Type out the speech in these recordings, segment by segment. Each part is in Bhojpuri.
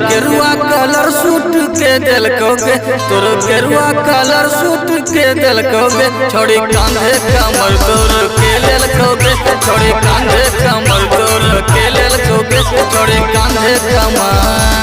गेरुआ कलर सूट के दिलकोगे, तोर गेरुआ कलर सूट के दिलकोगे, छोड़ी कांधे कमर तोर के दिलकोगे, छोड़ी कांधे कमर तोर के दिलकोगे, छोड़ी कांधे कमर।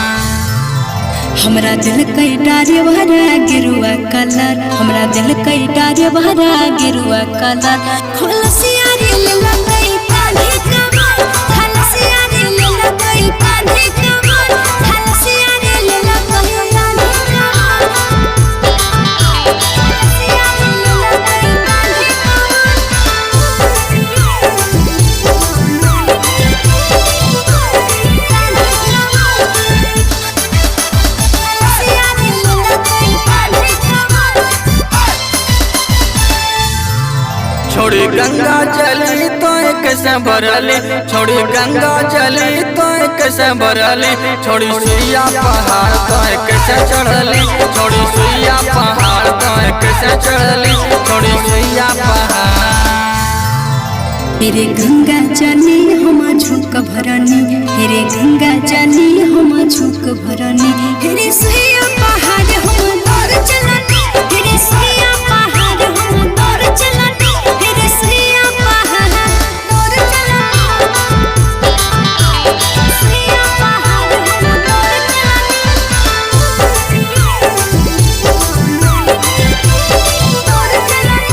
हमरा दिल कई डारे भरा गेरुआ कलर, हमरा दिल कई डारे भरा गेरुआ कलर। खलसिया रे लेला कई कांधे कमर, खलसिया रे लेला कई कांधे कमर, खलसिया रे लेला कई कांधे कमर, खलसिया रे लेला कई कांधे छोड़ी गंगा जली तो कैसे भरली, छोड़ी गंगा जली तो कैसे भरली, छोड़ी सुइया पहाड़ तो कैसे चढ़ली, छोड़ी सुइया पहाड़ तो कैसे चढ़ली, छोड़ी सुइया पहाड़। हेरे गंगा जली हम झुक भरनी, हेरे गंगा जली हम झुक भरनी, हेरे सुइया पहाड़ हम दौड़ चलनी, हेरे सुइया पहाड़ हम दौड़ चलनी, हेरे सुइया पहाड़ दौड़ चलनी, सुइया पहाड़ हम दौड़ चलनी, दौड़ चलनी।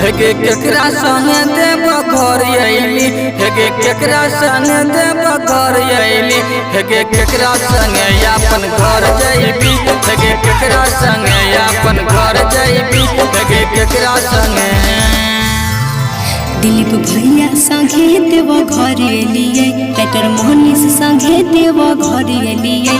हेगे केकरा संगे देव घर अइली, हेगे केकरा संगे देव घर अइली, हेगे केकरा संगे अपन घर जइबी, हेगे केकरा संगे अपन घर जइबी, हेगे केकरा संगे। दिलीप भैया संगे देव घर एलिए, डॉक्टर मोहनीश संगे देव घर एलिए।